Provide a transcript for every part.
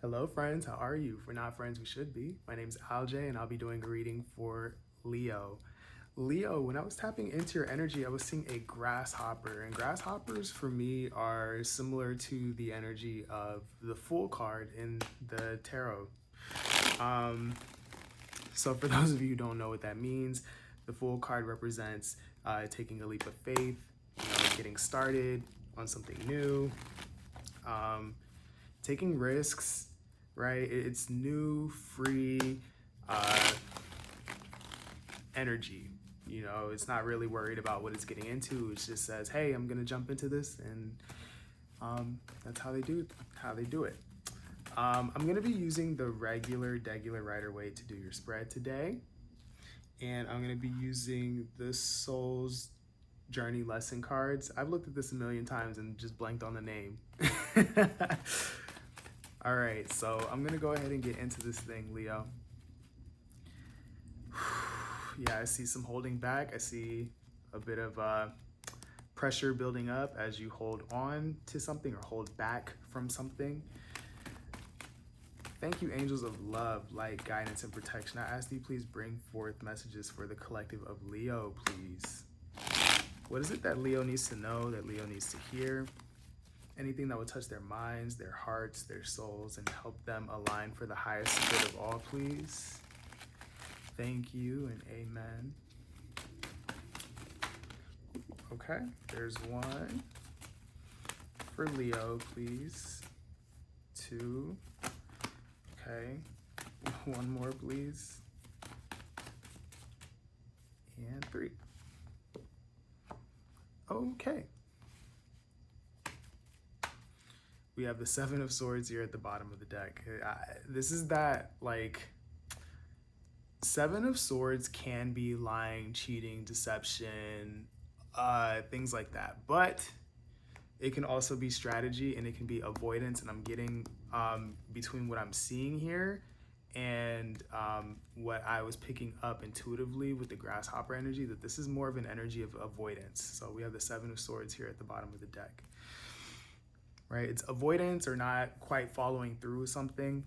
Hello friends, how are you? If we're not friends, we should be. My name's Alj and I'll be doing a reading for Leo. Leo, when I was tapping into your energy, I was seeing a grasshopper, and grasshoppers for me are similar to the energy of the Fool card in the tarot. Um, so for those of you who don't know what that means, the Fool card represents taking a leap of faith, getting started on something new, taking risks, right? It's new, free energy. It's not really worried about what it's getting into. It just says, "Hey, I'm gonna jump into this," and that's how they do it. I'm gonna be using the degular Rider-Waite to do your spread today, and I'm gonna be using the Soul's Journey lesson cards. I've looked at this a million times and just blanked on the name. All right, so I'm gonna go ahead and get into this thing, Leo. Yeah, I see some holding back. I see a bit of pressure building up as you hold on to something or hold back from something. Thank you, angels of love, light, guidance, and protection. I ask that you please bring forth messages for the collective of Leo, please. What is it that Leo needs to know, that Leo needs to hear? Anything that will touch their minds, their hearts, their souls, and help them align for the highest good of all, please. Thank you and amen. Okay, there's one for Leo, please. Two. Okay, one more, please. And three. Okay. We have the Seven of Swords here at the bottom of the deck. This is that, Seven of Swords can be lying, cheating, deception, things like that. But it can also be strategy and it can be avoidance. And I'm getting between what I'm seeing here and what I was picking up intuitively with the grasshopper energy, that this is more of an energy of avoidance. So we have the Seven of Swords here at the bottom of the deck. Right? It's avoidance or not quite following through with something.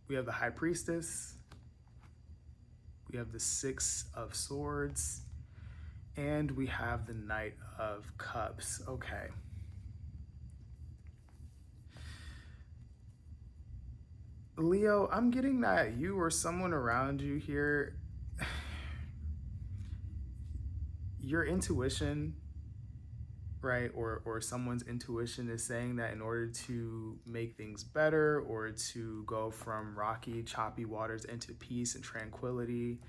We have the High Priestess. We have the Six of Swords. And we have the Knight of Cups. Okay. Leo, I'm getting that you or someone around you here, your intuition, right, or someone's intuition is saying that in order to make things better or to go from rocky, choppy waters into peace and tranquility,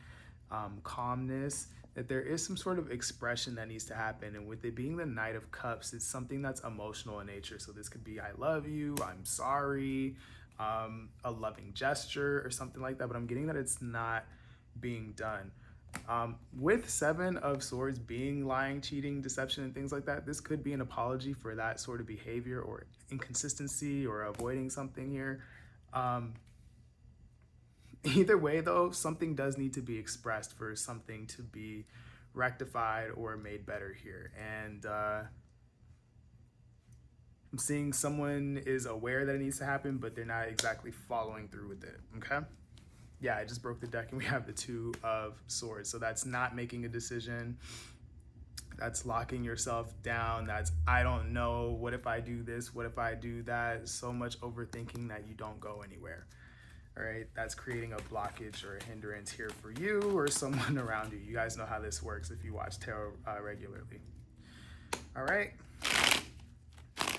calmness, that there is some sort of expression that needs to happen. And with it being the Knight of Cups, it's something that's emotional in nature. So this could be, I love you, I'm sorry, a loving gesture or something like that. But I'm getting that it's not being done. With Seven of Swords being lying, cheating, deception, and things like that, this could be an apology for that sort of behavior or inconsistency or avoiding something here. Either way, though, something does need to be expressed for something to be rectified or made better here. And I'm seeing someone is aware that it needs to happen, but they're not exactly following through with it, okay? Yeah, I just broke the deck and we have the Two of Swords. So that's not making a decision. That's locking yourself down. That's, I don't know, what if I do this? What if I do that? So much overthinking that you don't go anywhere. All right, that's creating a blockage or a hindrance here for you or someone around you. You guys know how this works if you watch tarot regularly. All right.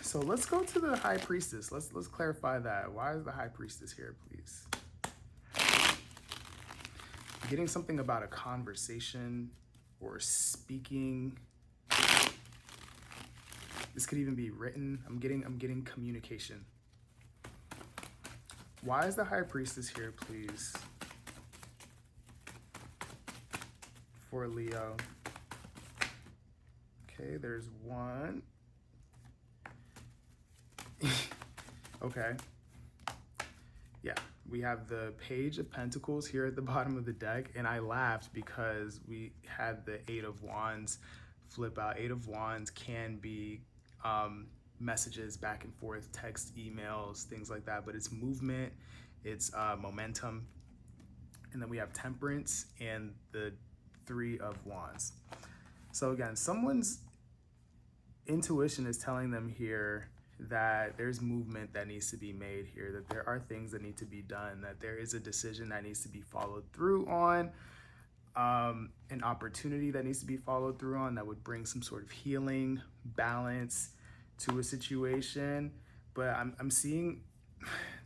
So let's go to the High Priestess. Let's clarify that. Why is the High Priestess here, please? Getting something about a conversation or speaking. This could even be written. I'm getting communication. Why is the High Priestess here, please? For Leo. Okay, there's one. Okay. Yeah, we have the Page of Pentacles here at the bottom of the deck, and I laughed because we had the Eight of Wands flip out. Eight of Wands can be messages back and forth, text, emails, things like that, but it's movement, it's momentum. And then we have temperance and the Three of Wands. So again, someone's intuition is telling them here that there's movement that needs to be made here, that there are things that need to be done, that there is a decision that needs to be followed through on, an opportunity that needs to be followed through on that would bring some sort of healing, balance to a situation. But I'm seeing,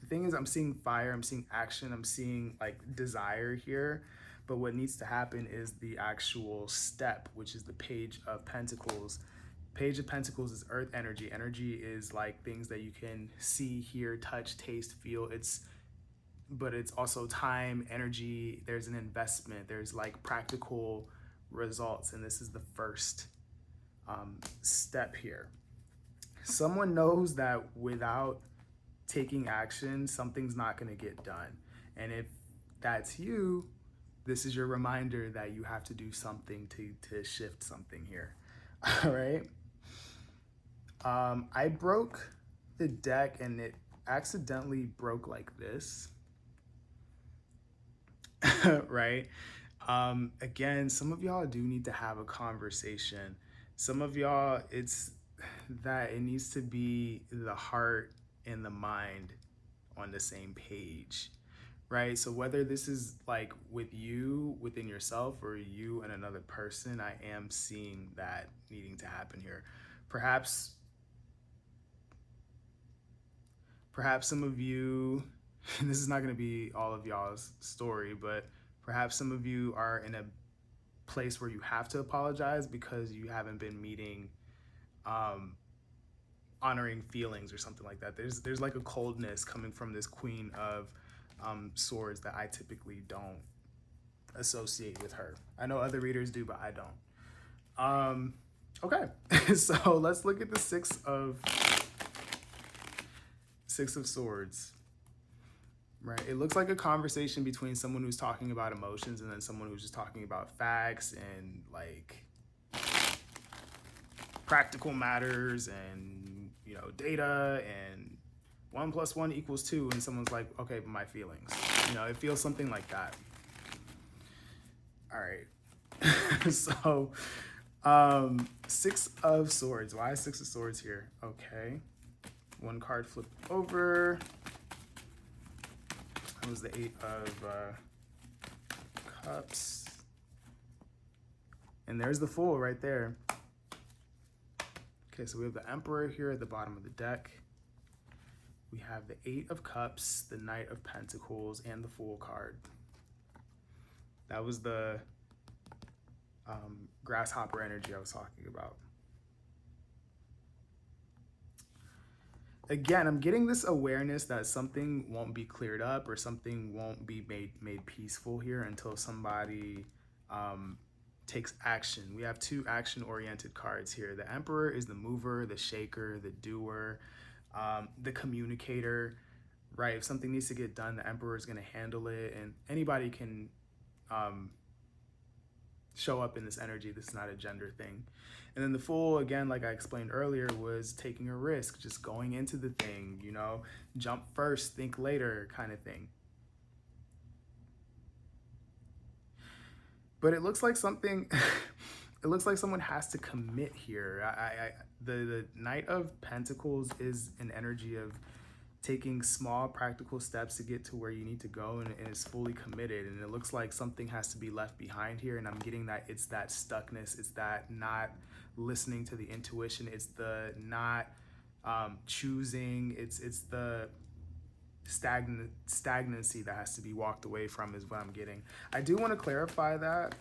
the thing is, I'm seeing fire, I'm seeing action, I'm seeing like desire here. But what needs to happen is the actual step, which is the Page of Pentacles. Page of Pentacles is earth energy. Energy is like things that you can see, hear, touch, taste, feel. But it's also time, energy. There's an investment. There's like practical results. And this is the first step here. Someone knows that without taking action, something's not going to get done. And if that's you, this is your reminder that you have to do something to shift something here. All right. I broke the deck and it accidentally broke like this. Right. Again, some of y'all do need to have a conversation. Some of y'all, it's that it needs to be the heart and the mind on the same page, right? So whether this is like with you within yourself or you and another person, I am seeing that needing to happen here. Perhaps some of you, and this is not going to be all of y'all's story, but perhaps some of you are in a place where you have to apologize because you haven't been meeting honoring feelings or something like that. There's like a coldness coming from this Queen of Swords that I typically don't associate with her. I know other readers do, but I don't. Okay, so let's look at the Six of Swords. Right, it looks like a conversation between someone who's talking about emotions and then someone who's just talking about facts and like practical matters and, you know, data and 1 + 1 = 2, and someone's like, okay, but my feelings, you know, it feels something like that. All right. So Six of Swords. Why is Six of Swords here? Okay, one card flipped over. That was the Eight of Cups. And there's the Fool right there. Okay, so we have the Emperor here at the bottom of the deck. We have the Eight of Cups, the Knight of Pentacles, and the Fool card. That was the grasshopper energy I was talking about. Again, I'm getting this awareness that something won't be cleared up or something won't be made peaceful here until somebody takes action. We have two action-oriented cards here. The Emperor is the mover, the shaker, the doer, the communicator, right? If something needs to get done, the Emperor is going to handle it, and anybody can show up in this energy. This is not a gender thing. And then the Fool, again, like I explained earlier, was taking a risk, just going into the thing, you know, jump first, think later kind of thing. But it looks like something, it looks like someone has to commit here. The Knight of Pentacles is an energy of taking small practical steps to get to where you need to go, and is fully committed. And it looks like something has to be left behind here. And I'm getting that it's that stuckness, it's that not listening to the intuition, it's the not choosing, it's the stagnancy that has to be walked away from is what I'm getting. I do want to clarify that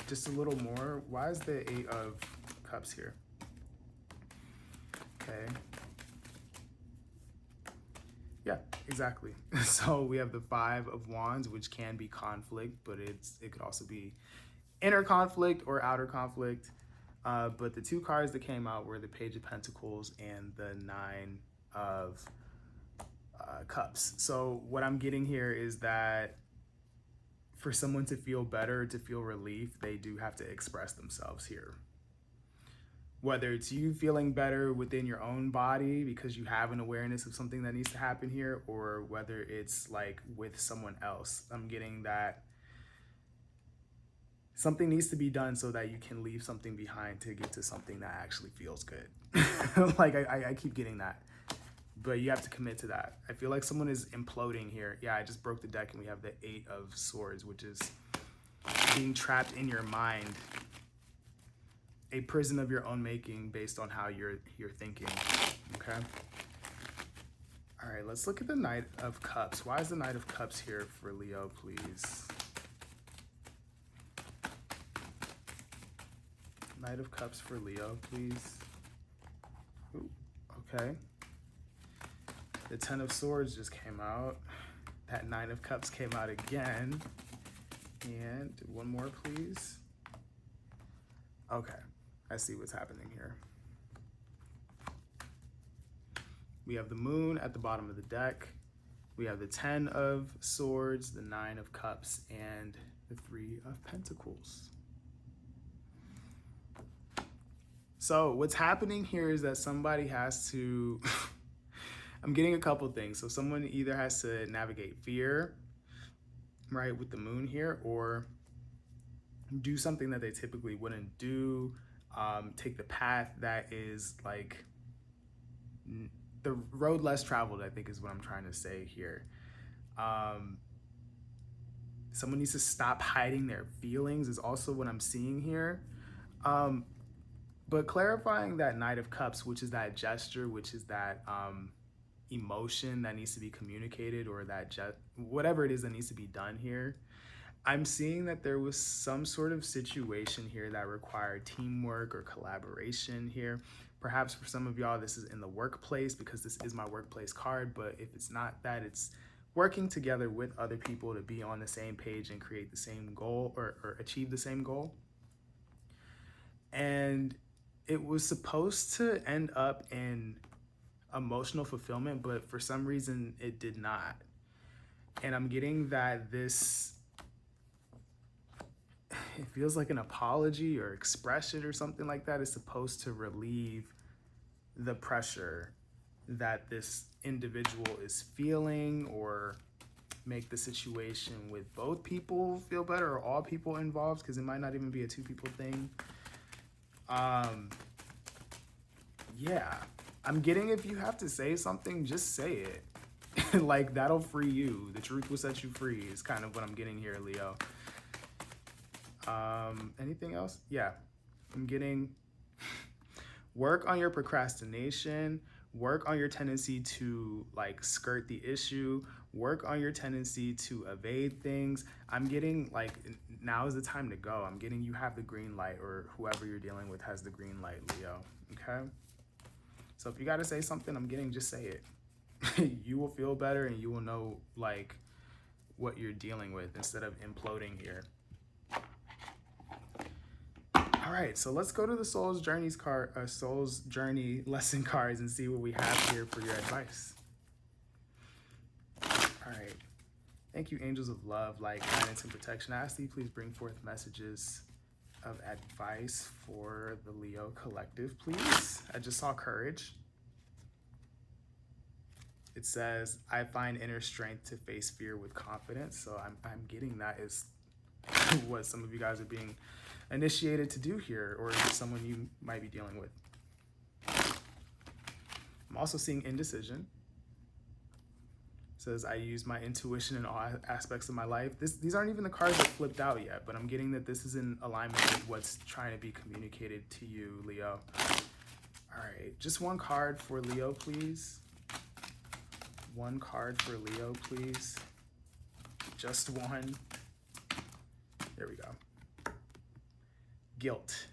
just a little more. Why is the Eight of Cups here? Okay. Yeah, exactly. So we have the Five of Wands, which can be conflict, but it could also be inner conflict or outer conflict. But the two cards that came out were the Page of Pentacles and the Nine of Cups. So what I'm getting here is that for someone to feel better, to feel relief, they do have to express themselves here. whether it's you feeling better within your own body because you have an awareness of something that needs to happen here, or whether it's like with someone else. I'm getting that something needs to be done so that you can leave something behind to get to something that actually feels good. Like I keep getting that, but you have to commit to that. I feel like someone is imploding here. Yeah, I just broke the deck and we have the 8 of Swords, which is being trapped in your mind, a prison of your own making based on how you're thinking. Okay. All right, let's look at the Knight of Cups. Why is the Knight of Cups here for Leo, please? Knight of Cups for Leo, please. Ooh, okay. The 10 of Swords just came out. That 9 of Cups came out again. And one more, please. Okay, I see what's happening here. We have the Moon at the bottom of the deck. We have the 10 of Swords, the 9 of Cups, and the 3 of Pentacles. So what's happening here is that somebody has to, I'm getting a couple things. So someone either has to navigate fear, right, with the Moon here, or do something that they typically wouldn't do, take the path that is like the road less traveled, I think is what I'm trying to say here. Someone needs to stop hiding their feelings is also what I'm seeing here. But clarifying that Knight of Cups, which is that gesture, which is that emotion that needs to be communicated, or that whatever it is that needs to be done here. I'm seeing that there was some sort of situation here that required teamwork or collaboration here. Perhaps for some of y'all, this is in the workplace because this is my workplace card, but if it's not that, it's working together with other people to be on the same page and create the same goal or achieve the same goal. And it was supposed to end up in emotional fulfillment, but for some reason it did not. And I'm getting that this, it feels like an apology or expression or something like that is supposed to relieve the pressure that this individual is feeling, or make the situation with both people feel better, or all people involved, because it might not even be a 2 people thing. Yeah, I'm getting if you have to say something, just say it. Like, that'll free you. The truth will set you free is kind of what I'm getting here, Leo. Anything else? Yeah, I'm getting work on your procrastination, work on your tendency to like skirt the issue, work on your tendency to evade things. I'm getting like, now is the time to go. I'm getting you have the green light, or whoever you're dealing with has the green light, Leo, okay? So if you gotta say something, I'm getting just say it. You will feel better and you will know like what you're dealing with instead of imploding here. All right, so let's go to the Soul's Journey lesson cards and see what we have here for your advice. All right, thank you, angels of love, light, guidance, and protection. I ask that you please bring forth messages of advice for the Leo collective, please. I just saw courage. It says, I find inner strength to face fear with confidence. So I'm getting that is what some of you guys are being initiated to do here, or someone you might be dealing with. I'm also seeing indecision. It says, I use my intuition in all aspects of my life. These aren't even the cards that flipped out yet, but I'm getting that this is in alignment with what's trying to be communicated to you, Leo. All right, just one card for Leo, please. One card for Leo, please. Just one. There we go. Guilt.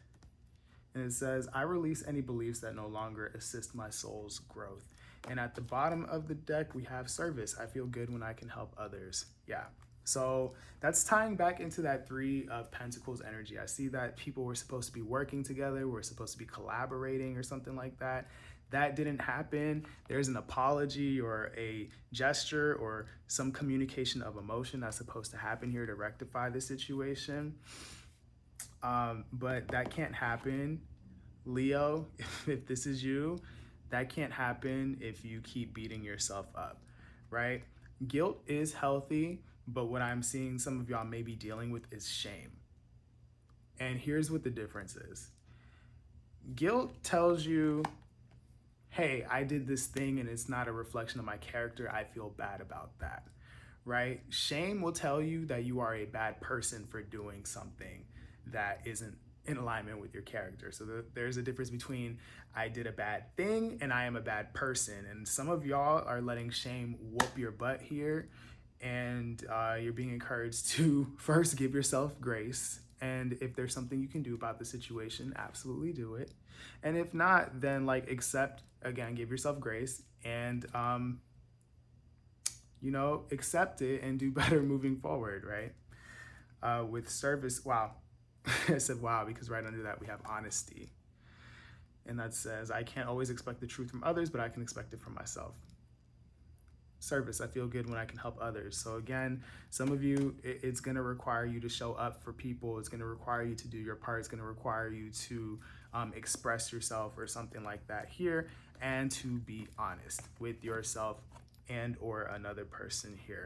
And it says, I release any beliefs that no longer assist my soul's growth. And at the bottom of the deck, we have service. I feel good when I can help others. Yeah. So that's tying back into that 3 of Pentacles energy. I see that people were supposed to be working together. We're supposed to be collaborating or something like that. That didn't happen. There's an apology or a gesture or some communication of emotion that's supposed to happen here to rectify the situation. But that can't happen Leo, if this is you, that can't happen if you keep beating yourself up, right? Guilt is healthy, but what I'm seeing some of y'all may be dealing with is shame. And here's what the difference is. Guilt tells you, hey, I did this thing and it's not a reflection of my character. I feel bad about that, right? Shame will tell you that you are a bad person for doing something that isn't in alignment with your character. So there's a difference between I did a bad thing and I am a bad person. And some of y'all are letting shame whoop your butt here. And you're being encouraged to first give yourself grace. And if there's something you can do about the situation, absolutely do it. And if not, then like accept, again, give yourself grace and accept it and do better moving forward, right? With service, wow. I said wow because right under that we have honesty. And that says, I can't always expect the truth from others, but I can expect it from myself. Service, I feel good when I can help others. So again, some of you, it's going to require you to show up for people. It's going to require you to do your part. It's going to require you to express yourself or something like that here, and to be honest with yourself and or another person here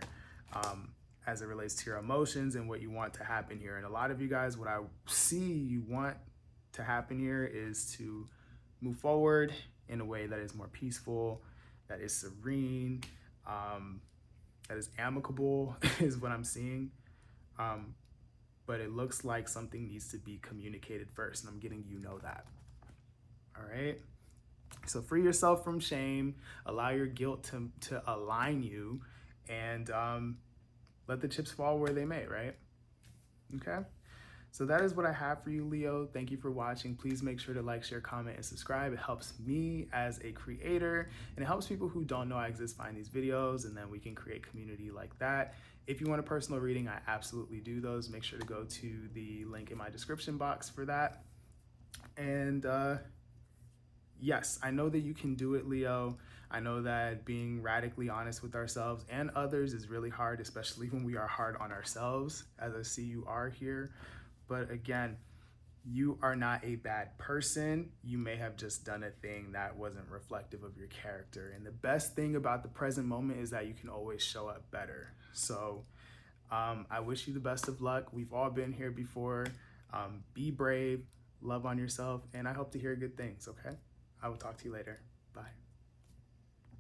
as it relates to your emotions and what you want to happen here. And a lot of you guys, what I see you want to happen here is to move forward in a way that is more peaceful, that is serene, that is amicable is what I'm seeing. But it looks like something needs to be communicated first, and I'm getting that. All right. So free yourself from shame, allow your guilt to align you, and let the chips fall where they may, right? Okay. So that is what I have for you, Leo. Thank you for watching. Please make sure to like, share, comment, and subscribe. It helps me as a creator, and it helps people who don't know I exist find these videos, and then we can create community like that. If you want a personal reading, I absolutely do those. Make sure to go to the link in my description box for that. And yes, I know that you can do it, Leo. I know that being radically honest with ourselves and others is really hard, especially when we are hard on ourselves, as I see you are here. But again, you are not a bad person. You may have just done a thing that wasn't reflective of your character. And the best thing about the present moment is that you can always show up better. So I wish you the best of luck. We've all been here before. Be brave, love on yourself, and I hope to hear good things, okay? I will talk to you later. Bye.